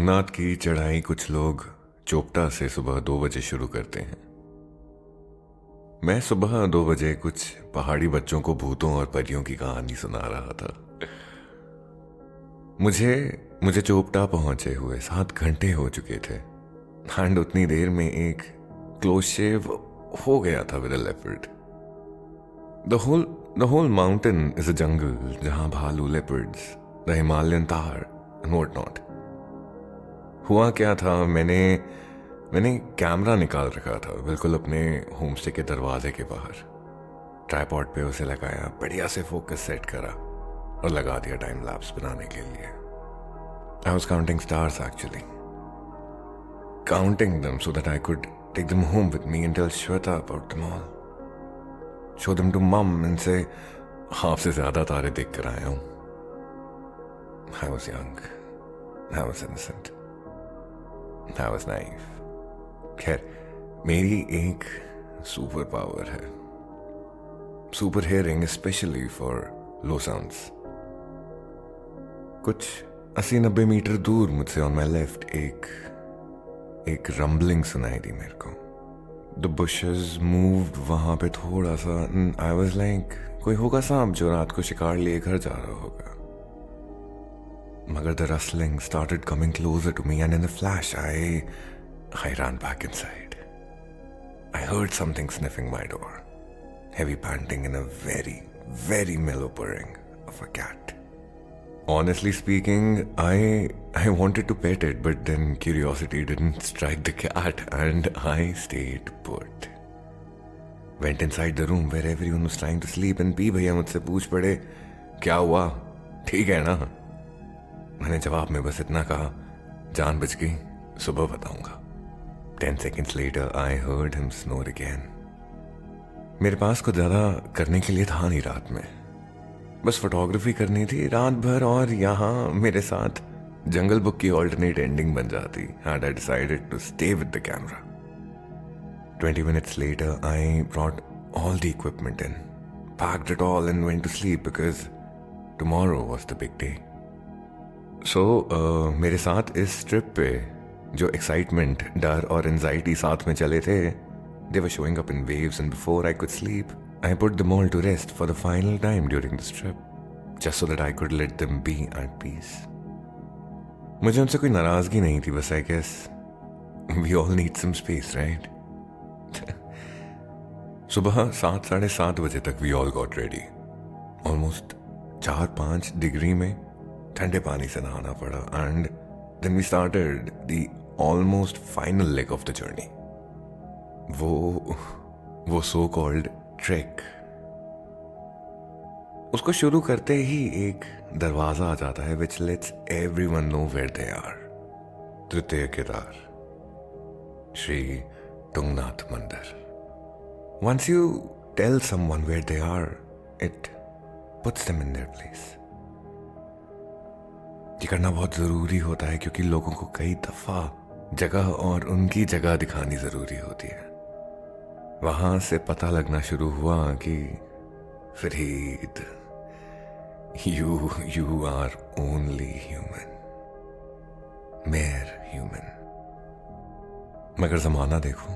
तुंगनाथ की चढ़ाई कुछ लोग चोपटा से सुबह 2 बजे शुरू करते हैं। मैं सुबह 2 बजे कुछ पहाड़ी बच्चों को भूतों और परियों की कहानी सुना रहा था। मुझे मुझे चोपटा पहुंचे हुए 7 घंटे हो चुके थे एंड उतनी देर में एक क्लोज शेव हो गया था with a leopard. The whole mountain is a jungle जहां भालू, leopards, the Himalayan tahr and what not. हुआ क्या था, मैंने कैमरा निकाल रखा था बिल्कुल अपने होमस्टे के दरवाजे के बाहर। ट्राइपॉड पे उसे लगाया, बढ़िया से फोकस सेट करा और लगा दिया टाइम लैप्स बनाने के लिए। I was counting stars actually, counting them so that I could take them home with me and tell Shweta about them all. Show them to mom and say, आपसे ज्यादा तारे देख कर आया हूं। I was young, I was innocent, I was naive. खैर, मेरी एक सुपर पावर है, super hearing specially for low sounds. कुछ 80-90 मीटर दूर मुझसे ऑन माई लेफ्ट एक रंबलिंग सुनाई दी मेरे को। द बुशेस मूव्ड वहां पे थोड़ा सा। आई वाज लाइक कोई होगा सांप जो रात को शिकार लिए घर जा रहा होगा। मगर the rustling started coming closer to me and in a flash I ran back inside. I heard something sniffing my door. Heavy panting and a very, very mellow purring of a cat. Honestly speaking, I wanted to pet it, but then curiosity didn't strike the cat and I stayed put. Went inside the room where everyone was trying to sleep and P भैया मुझसे पूछ पड़े, क्या हुआ, ठीक है ना? मैंने जवाब में बस इतना कहा, जान बच गई, सुबह बताऊंगा। 10 seconds later, I heard him snore again. मेरे पास कुछ ज्यादा करने के लिए था नहीं रात में, बस फोटोग्राफी करनी थी रात भर और यहाँ मेरे साथ जंगल बुक की ऑल्टरनेट एंडिंग बन जाती। And I decided to stay with the camera. 20 minutes later, I brought all the equipment in, packed it all and went to sleep because tomorrow was the big day. So, मेरे साथ इस trip पे जो excitement, डर और anxiety साथ में चले थे, they were showing up in waves and before I could sleep, I put them all to rest for the final time during this trip, just so that I could let them be at peace. मुझे उनसे कोई नाराजगी नहीं थी, बस I guess we all need some space, right? सुबह 7-7:30 बजे तक we all got ready. Almost 4-5 degree में ठंडे पानी से नहाना पड़ा and then we started the almost final leg of the journey. वो so called ट्रेक। उसको शुरू करते ही एक दरवाजा आ जाता है which lets everyone know where they are. तृतीय केदार, श्री तुंगनाथ मंदिर। Once you tell someone where they are, it puts them in their place. ये करना बहुत जरूरी होता है क्योंकि लोगों को कई दफा जगह और उनकी जगह दिखानी जरूरी होती है। वहां से पता लगना शुरू हुआ कि Farid, you are only human, mere human। मगर जमाना देखो,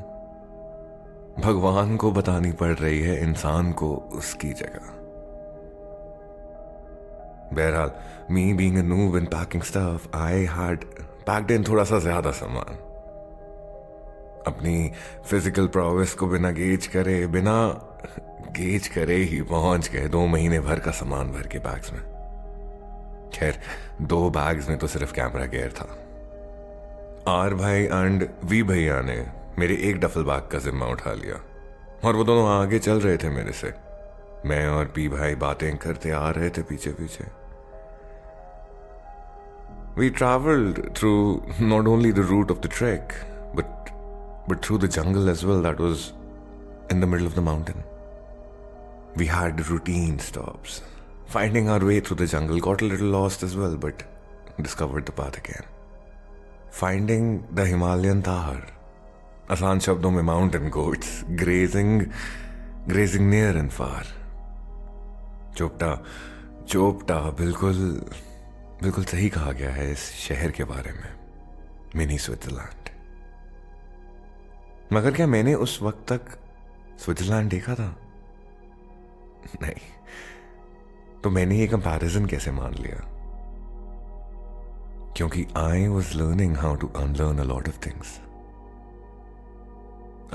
भगवान को बतानी पड़ रही है इंसान को उसकी जगह। बहरहाल, me being a noob in packing stuff, I had packed in थोड़ा सा ज्यादा सामान। अपनी फिजिकल प्रोग्रेस को बिना गेज करे ही पहुंच गए 2 महीने भर का सामान भर के बैग्स में। खैर, 2 बैग्स में तो सिर्फ कैमरा गियर था। आर भाई एंड वी भैया ने मेरे एक डफल बैग का जिम्मा उठा लिया और वो दोनों आगे चल रहे थे मेरे से। मैं और पी भाई बातें करते आ रहे थे पीछे पीछे। We traveled through not only the route of the trek, but through the jungle as well that was in the middle of the mountain. We had routine stops, finding our way through the jungle, got a little lost as well, but discovered the path again. Finding the Himalayan Thar, आसान शब्दों में mountain goats, grazing near and far. Chopta बिल्कुल सही कहा गया है इस शहर के बारे में। Mini Switzerland. मगर क्या मैंने उस वक्त तक स्विट्जरलैंड देखा था? नहीं। तो मैंने ये कंपैरिजन कैसे मान लिया? क्योंकि I was learning how to unlearn a lot of things.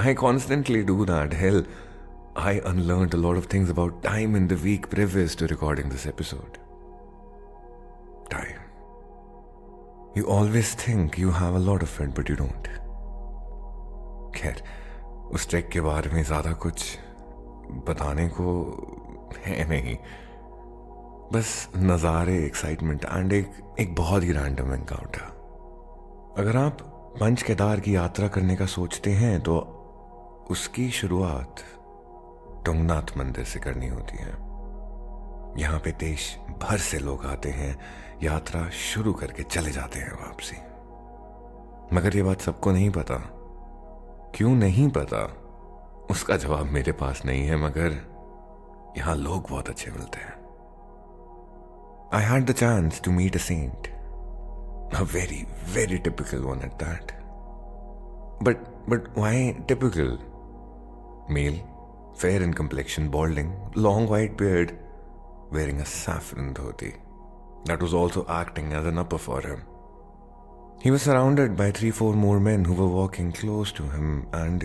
I constantly do that. Hell, I unlearned a lot of things about time in the week previous to recording this episode. Time. You always think you have a lot of it, but you don't. खैर, उस track के बारे में ज़्यादा कुछ बताने को है नहीं। बस नज़ारे, एक्साइटमेंट एंड एक बहुत ही रैंडम एनकाउंटर। अगर आप पंच केदार की यात्रा करने का सोचते हैं तो उसकी शुरुआत तुंगनाथ मंदिर से करनी होती है। यहाँ पे देश भर से लोग आते हैं, यात्रा शुरू करके चले जाते हैं वापसी। मगर ये बात सबको नहीं पता। क्यों नहीं पता उसका जवाब मेरे पास नहीं है, मगर यहाँ लोग बहुत अच्छे मिलते हैं। I had the chance to meet a saint, a very, very typical one at that. But why typical? Male, fair in complexion, balding, long white beard, wearing a saffron dhoti. That was also acting as an upper for him. He was surrounded by 3-4 more men who were walking close to him, and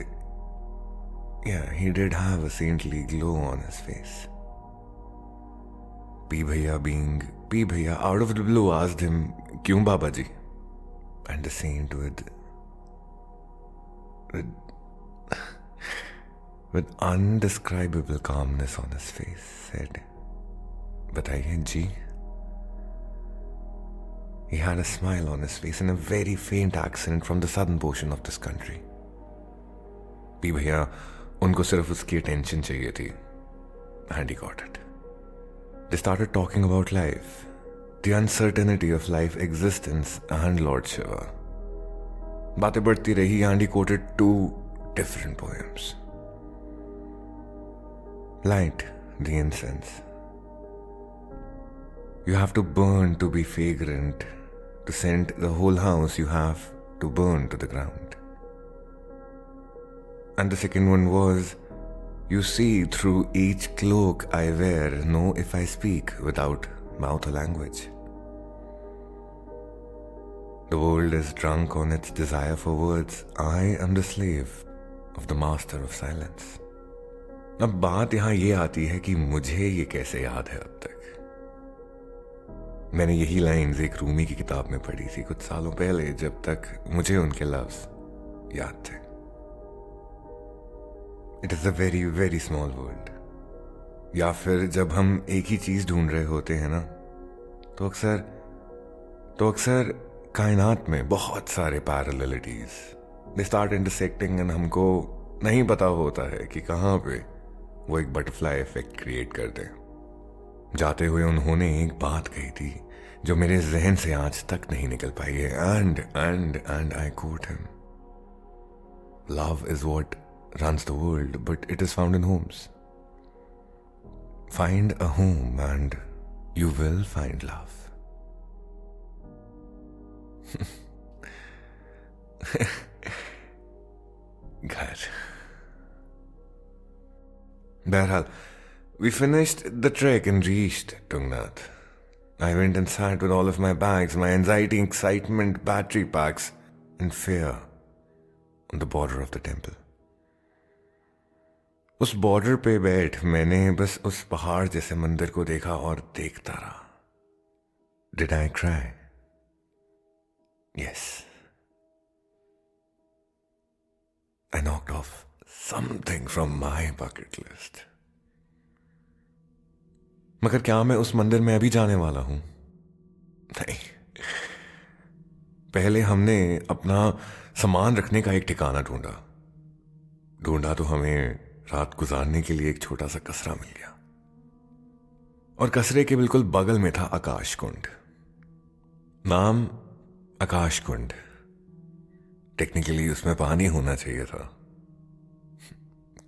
yeah, he did have a saintly glow on his face. P. Bhaiya out of the blue asked him, "Kyun Baba ji?" And the saint with undescribable calmness on his face said, "Bataiye ji." He had a smile on his face in a very faint accent from the southern portion of this country. P. Bhaiya, उनको सिर्फ उसकी attention चाहिए थी, and he got it. They started talking about life, the uncertainty of life, existence, and Lord Shiva. बातें बढ़ती रही, and he quoted 2 different poems. Light the incense. You have to burn to be fragrant. To scent the whole house, you have to burn to the ground. And the second one was, you see through each cloak I wear, know if I speak without mouth or language. The world is drunk on its desire for words. I am the slave of the master of silence. अब बात यहाँ ये आती है कि मुझे ये कैसे याद है अब तक। मैंने यही लाइन्स एक रूमी की किताब में पढ़ी थी कुछ सालों पहले, जब तक मुझे उनके लफ्ज याद थे। It is a very very small world. या फिर जब हम एक ही चीज ढूंढ रहे होते हैं ना, तो अक्सर कायनात में बहुत सारे पैरेललिटीज दे स्टार्ट इंटरसेक्टिंग, एंड हमको नहीं पता होता है कि कहाँ पे वो एक बटरफ्लाई इफेक्ट क्रिएट कर दें। जाते हुए उन्होंने एक बात कही थी जो मेरे जहन से आज तक नहीं निकल पाई है, and I quote him, love is what runs the world, but it is found in homes. Find a home and you will find love. घर। Bharhal, we finished the trek and reached Tungnath. I went and sat with all of my bags, my anxiety, excitement, battery packs, and fear on the border of the temple. उस border पे बैठ मैंने बस उस पहाड़ जैसे मंदिर को देखा और देखता रहा। Did I cry? Yes. I knocked off something from my bucket list. मगर क्या मैं उस मंदिर में अभी जाने वाला हूं? नहीं। पहले हमने अपना सामान रखने का एक ठिकाना ढूंढा तो हमें रात गुजारने के लिए एक छोटा सा कसरा मिल गया, और कसरे के बिल्कुल बगल में था आकाश कुंड। नाम आकाश कुंड, टेक्निकली उसमें पानी होना चाहिए था,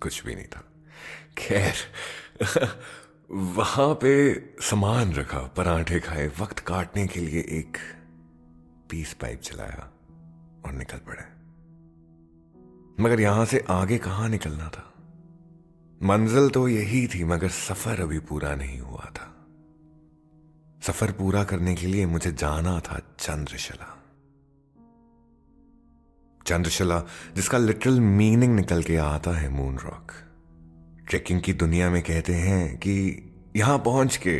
कुछ भी नहीं था। खैर वहां पे सामान रखा, पराठे खाए, वक्त काटने के लिए एक पीस पाइप चलाया, और निकल पड़े। मगर यहां से आगे कहां निकलना था? मंजिल तो यही थी, मगर सफर अभी पूरा नहीं हुआ था। सफर पूरा करने के लिए मुझे जाना था चंद्रशिला। चंद्रशिला, जिसका लिटरल मीनिंग निकल के आता है मून रॉक। ट्रेकिंग की दुनिया में कहते हैं कि यहां पहुंच के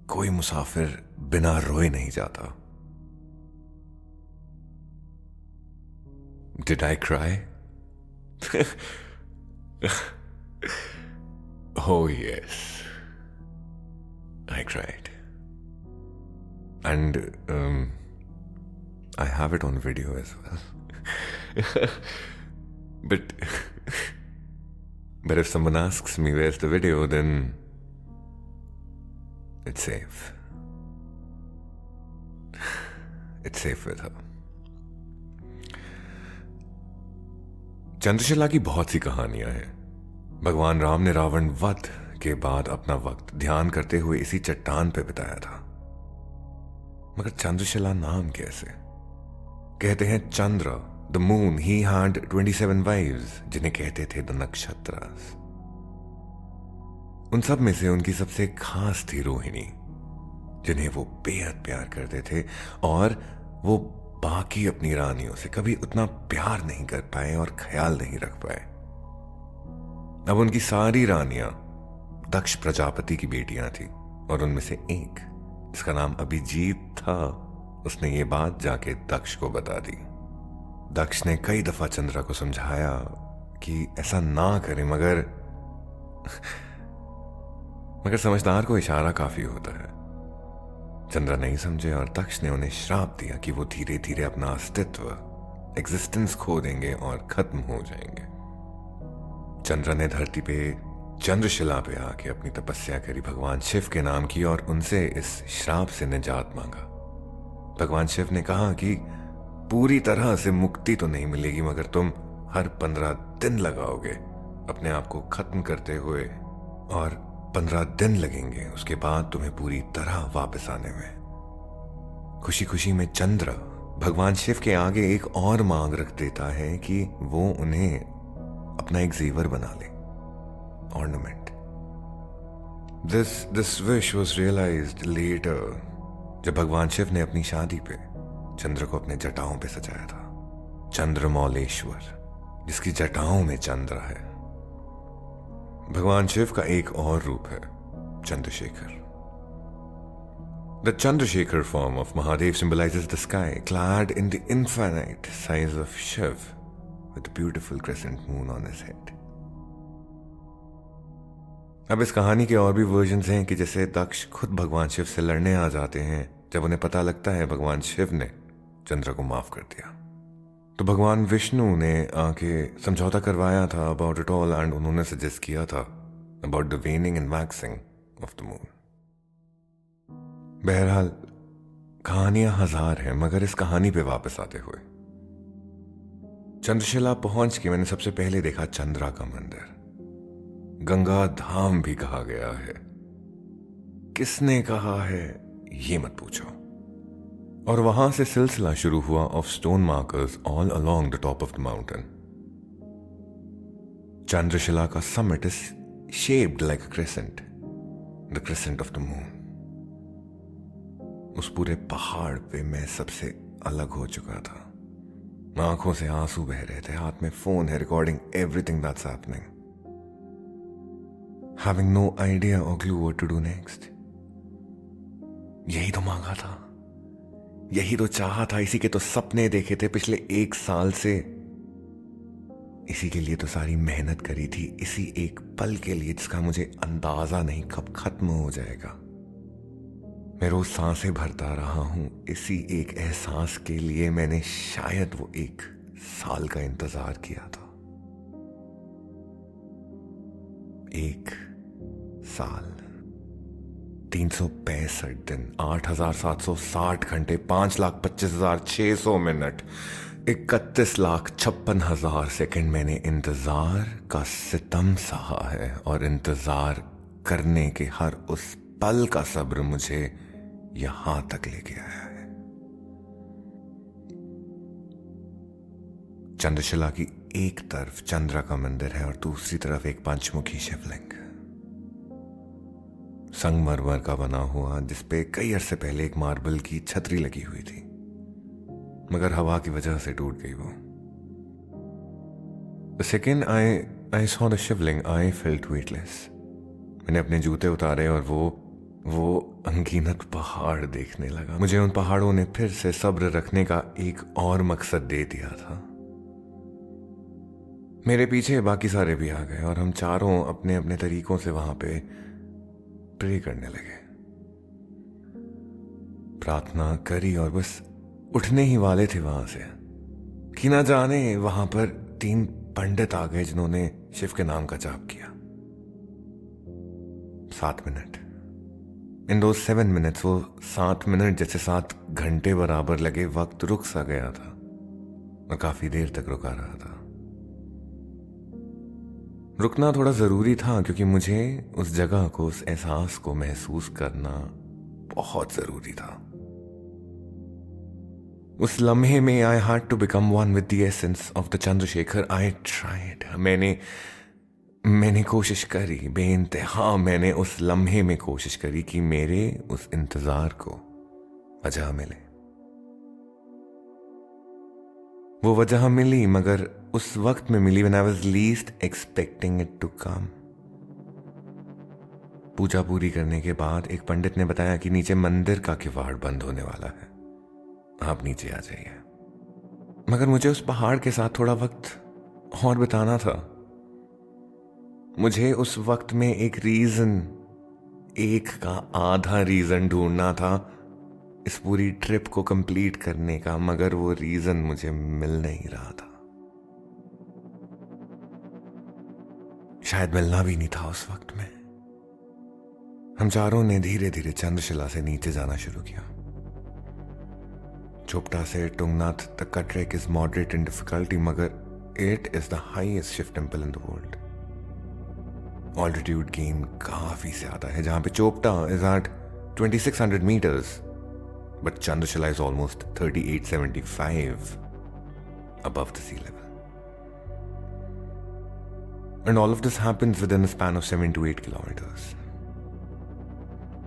कोई मुसाफिर बिना रोए नहीं जाता। Did I cry? Oh yes, I cried. And I have it on video as well. But if someone asks me where's the video, then it's safe. It's safe with her. Chandrashila की बहुत सी कहानियां हैं। भगवान राम ने रावण वध के बाद अपना वक्त ध्यान करते हुए इसी चट्टान पे बिताया था। मगर चंद्रशिला नाम कैसे? कहते हैं Chandra, the moon, he had 27 wives, जिन्हें कहते थे द नक्षत्रास। उन सब में से उनकी सबसे खास थी रोहिणी, जिन्हें वो बेहद प्यार करते थे, और वो बाकी अपनी रानियों से कभी उतना प्यार नहीं कर पाए और ख्याल नहीं रख पाए। अब उनकी सारी रानियां दक्ष प्रजापति की बेटियां थी, और उनमें से एक, जिसका नाम अभिजीत था, उसने ये बात जाके दक्ष को बता दी। दक्ष ने कई दफा चंद्रा को समझाया कि ऐसा ना करे, मगर समझदार को इशारा काफी होता है। चंद्रा नहीं समझे और दक्ष ने उन्हें श्राप दिया कि वो धीरे धीरे अपना अस्तित्व, एग्जिस्टेंस खो देंगे और खत्म हो जाएंगे। चंद्रा ने धरती पे चंद्रशिला पे आके अपनी तपस्या करी, भगवान शिव के नाम की, और उनसे इस श्राप से निजात मांगा। भगवान शिव ने कहा कि पूरी तरह से मुक्ति तो नहीं मिलेगी, मगर तुम हर 15 दिन लगाओगे अपने आप को खत्म करते हुए, और 15 दिन लगेंगे उसके बाद तुम्हें पूरी तरह वापस आने में। खुशी खुशी में चंद्र भगवान शिव के आगे एक और मांग रख देता है कि वो उन्हें अपना एक जेवर बना ले, ornament. This wish was realised later, जब भगवान शिव ने अपनी शादी पे चंद्र को अपने जटाओं पे सजाया था। चंद्रमौलेश्वर, जिसकी जटाओं में चंद्र है। भगवान शिव का एक और रूप है Chandrashekhar. The Chandrasekhar form of Mahadev symbolizes the sky clad in the infinite size of Shiv with a beautiful crescent moon on his head. अब इस कहानी के और भी वर्जन्स हैं कि जैसे दक्ष खुद भगवान शिव से लड़ने आ जाते हैं जब उन्हें पता लगता है भगवान शिव ने चंद्र को माफ कर दिया। तो भगवान विष्णु ने आके समझौता करवाया था अबाउट इट ऑल, एंड उन्होंने सजेस्ट किया था about the वेनिंग and waxing of the moon. बहरहाल कहानियां हजार हैं, मगर इस कहानी पे वापस आते हुए चंद्रशिला पहुंच के मैंने सबसे पहले देखा चंद्रा का मंदिर। गंगा धाम भी कहा गया है। किसने कहा है ये मत पूछो। और वहां से सिलसिला शुरू हुआ of stone markers all along the top of the mountain. Chandrashila का summit is shaped like a crescent, the crescent of the moon. उस पूरे पहाड़ पे मैं सबसे अलग हो चुका था। आंखों से आंसू बह रहे थे, हाथ में फोन है recording everything that's happening, having no idea और clue what to do next. यही तो मांगा था, यही तो चाहा था, इसी के तो सपने देखे थे पिछले 1 साल से। इसी के लिए तो सारी मेहनत करी थी, इसी एक पल के लिए जिसका मुझे अंदाजा नहीं कब खत्म हो जाएगा। मैं रोज सांसें भरता रहा हूं इसी एक एहसास के लिए। मैंने शायद वो 1 साल का इंतजार किया था। 1 साल, 365 दिन, 8,760 घंटे, 5,25,600 मिनट, 31,56,000 सेकंड मैंने इंतजार का सितम सहा है, और इंतजार करने के हर उस पल का सब्र मुझे यहां तक लेके आया है। चंद्रशिला की एक तरफ चंद्रा का मंदिर है और दूसरी तरफ एक पंचमुखी शिवलिंग, संगमरमर का बना हुआ, जिसपे कई अरसे पहले एक मार्बल की छतरी लगी हुई थी, मगर हवा की वजह से टूट गई वो। The second I saw the Shivling, I felt weightless. मैंने अपने जूते उतारे और वो अनगिनत पहाड़ देखने लगा। मुझे उन पहाड़ों ने फिर से सब्र रखने का एक और मकसद दे दिया था। मेरे पीछे बाकी सारे भी आ गए और हम चारों अपने अपने तरीकों से वहां पे प्रे करने लगे, प्रार्थना करी और बस उठने ही वाले थे वहां से कि ना जाने वहां पर 3 पंडित आ गए जिन्होंने शिव के नाम का जाप किया। 7 मिनट। इन दो 7 मिनट्स, वो 7 मिनट जैसे 7 घंटे बराबर लगे। वक्त रुक सा गया था और काफी देर तक रुका रहा था। रुकना थोड़ा जरूरी था क्योंकि मुझे उस जगह को, उस एहसास को महसूस करना बहुत जरूरी था। उस लम्हे में I had to become one with the essence of the Chandrashekhar. I tried. मैंने कोशिश करी, बेइंतहा मैंने उस लम्हे में कोशिश करी कि मेरे उस इंतजार को वजह मिले। वो वजह मिली, मगर उस वक्त में मिली when I was least expecting it to come। पूजा पूरी करने के बाद एक पंडित ने बताया कि नीचे मंदिर का किवाड़ बंद होने वाला है, आप नीचे आ जाइए। मगर मुझे उस पहाड़ के साथ थोड़ा वक्त और बिताना था। मुझे उस वक्त में एक रीजन, एक का आधा रीजन ढूंढना था इस पूरी ट्रिप को कंप्लीट करने का, मगर वो रीजन मुझे मिल नहीं रहा था। शायद मिलना भी नहीं था उस वक्त में। हम चारों ने धीरे धीरे चंद्रशिला से नीचे जाना शुरू किया। चोपटा से तुंगनाथ तक का trek is moderate in difficulty, मगर it is the highest Shiva temple in the world. Altitude gain काफी ज्यादा है, जहां पे Chopta is at 2600 meters, but Chandrashila is almost 3875 above the sea level. And all of this happens within a span of 7 to 8 kilometers.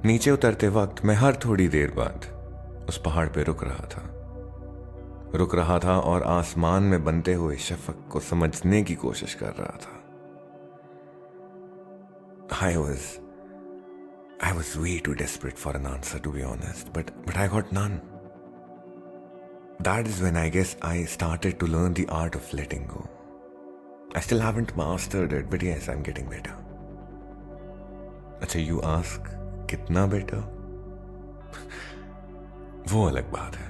नीचे उतरते वक्त मैं हर थोड़ी देर बाद उस पहाड़ पे रुक रहा था और आसमान में बनते हुए शफक को समझने की कोशिश कर रहा था। I was way too desperate for an answer, to be honest, but I got none. That is when I guess I started to learn the art of letting go. I still haven't mastered it, but yes, I'm getting better. अच्छा, you ask, कितना better? वो अलग बात है।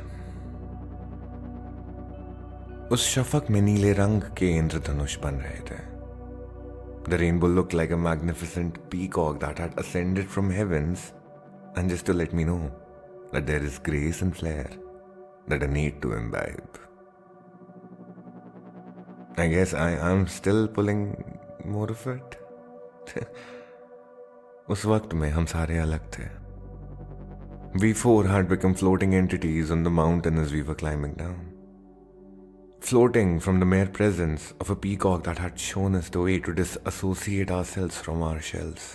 उस शफक में नीले रंग के इंद्रधनुष बन रहे थे। The rainbow looked like a magnificent peacock that had ascended from heavens, and just to let me know that there is grace and flair that I need to imbibe. I guess I am still pulling more of it. उस वक्त में हम सारे अलग थे। We 4 had become floating entities on the mountain as we were climbing down. Floating from the mere presence of a peacock that had shown us the way to disassociate ourselves from our shells.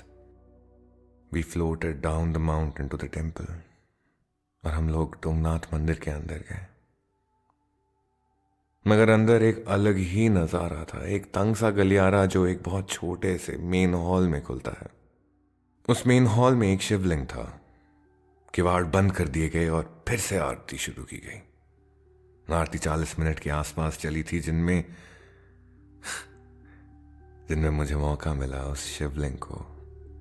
We floated down the mountain to the temple. और हम लोग तुंगनाथ मंदिर के अंदर गए। मगर अंदर एक अलग ही नजारा था, एक तंग सा गलियारा जो एक बहुत छोटे से मेन हॉल में खुलता है। उस मेन हॉल में एक शिवलिंग था। किवाड़ बंद कर दिए गए और फिर से आरती शुरू की गई। आरती 40 मिनट के आसपास चली थी, जिनमें मुझे मौका मिला उस शिवलिंग को,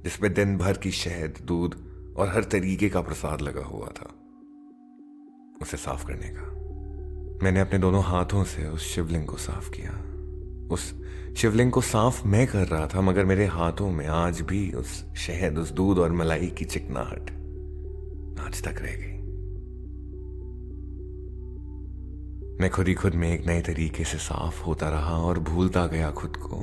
जिसपे दिन भर की शहद, दूध और हर तरीके का प्रसाद लगा हुआ था, उसे साफ करने का। मैंने अपने दोनों हाथों से उस शिवलिंग को साफ किया। उस शिवलिंग को साफ मैं कर रहा था, मगर मेरे हाथों में आज भी उस शहद, उस दूध और मलाई की चिकनाहट आज तक रह गई। मैं खुद में एक नए तरीके से साफ होता रहा और भूलता गया खुद को।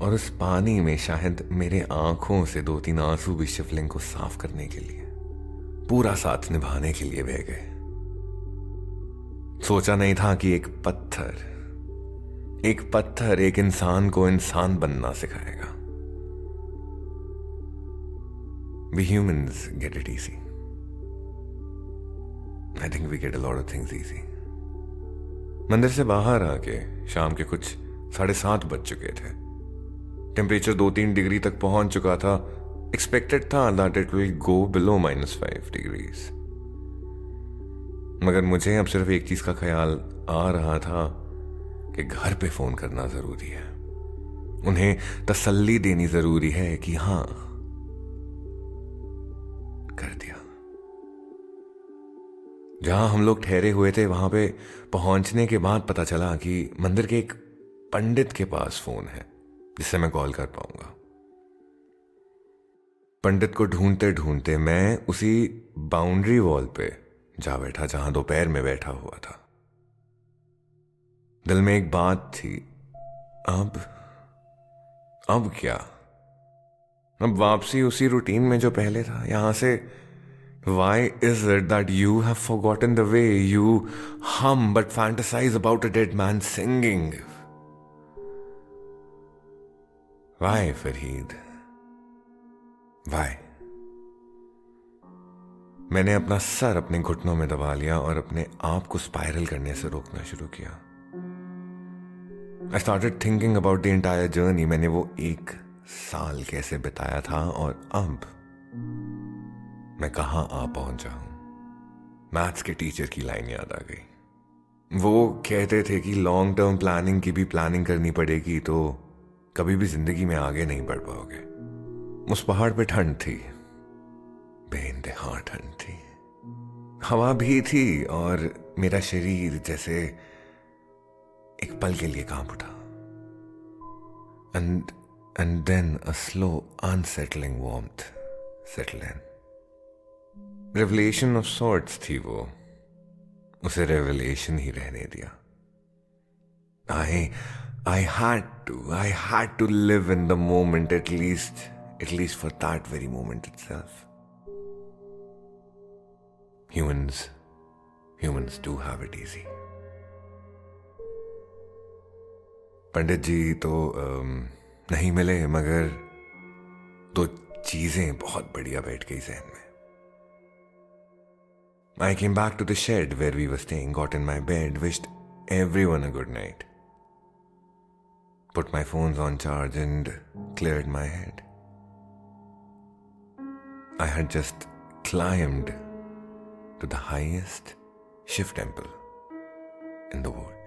उस पानी में शायद मेरे आंखों से 2-3 आंसू भी शिवलिंग को साफ करने के लिए, पूरा साथ निभाने के लिए बह गए। सोचा नहीं था कि एक पत्थर एक इंसान को इंसान बनना सिखाएगा. We humans get it easy. I think we get a lot of things easy. मंदिर से बाहर आके शाम के कुछ 7:30 बज चुके थे. टेम्परेचर 2-3 डिग्री तक पहुंच चुका था. एक्सपेक्टेड था that it will go below -5 degrees. मगर मुझे अब सिर्फ एक चीज का ख्याल आ रहा था कि घर पे फोन करना जरूरी है. उन्हें तसल्ली देनी जरूरी है कि हाँ, कर दिया. जहां हम लोग ठहरे हुए थे वहां पे पहुंचने के बाद पता चला कि मंदिर के एक पंडित के पास फोन है जिससे मैं कॉल कर पाऊंगा. पंडित को ढूंढते ढूंढते मैं उसी बाउंड्री वॉल पे जा बैठा जहां दोपहर में बैठा हुआ था. दिल में एक बात थी, अब क्या? अब वापसी उसी रूटीन में जो पहले था. यहां से why is it that you have forgotten the way you hum but fantasize about a dead man singing? Why, Farheed? Why? मैंने अपना सर अपने घुटनों में दबा लिया और अपने आप को स्पाइरल करने से रोकना शुरू किया. I started thinking about the entire journey. मैंने वो 1 साल कैसे बिताया था और अब मैं कहां आ पहुंचा हूं. मैथ्स के टीचर की लाइन याद आ गई. वो कहते थे कि लॉन्ग टर्म प्लानिंग की भी प्लानिंग करनी पड़ेगी तो कभी भी जिंदगी में आगे नहीं बढ़ पाओगे. उस पहाड़ पे ठंड थी, बेइंतहा ठंड थी. हवा भी थी और मेरा शरीर जैसे एक पल के लिए कांप उठा. And then a slow, unsettling warmth settled in. Revelation of sorts थी वो. उसे revelation ही रहने दिया. I had to live in the moment at least for that very moment itself. Humans do have it easy. पंडित जी तो नहीं मिले मगर 2 चीजें बहुत बढ़िया बैठ गई जहन में. I came back to the shed where we were staying, got in my bed, wished everyone a good night, put my phones on charge and cleared my head. I had just climbed to the highest Shiv temple in the world.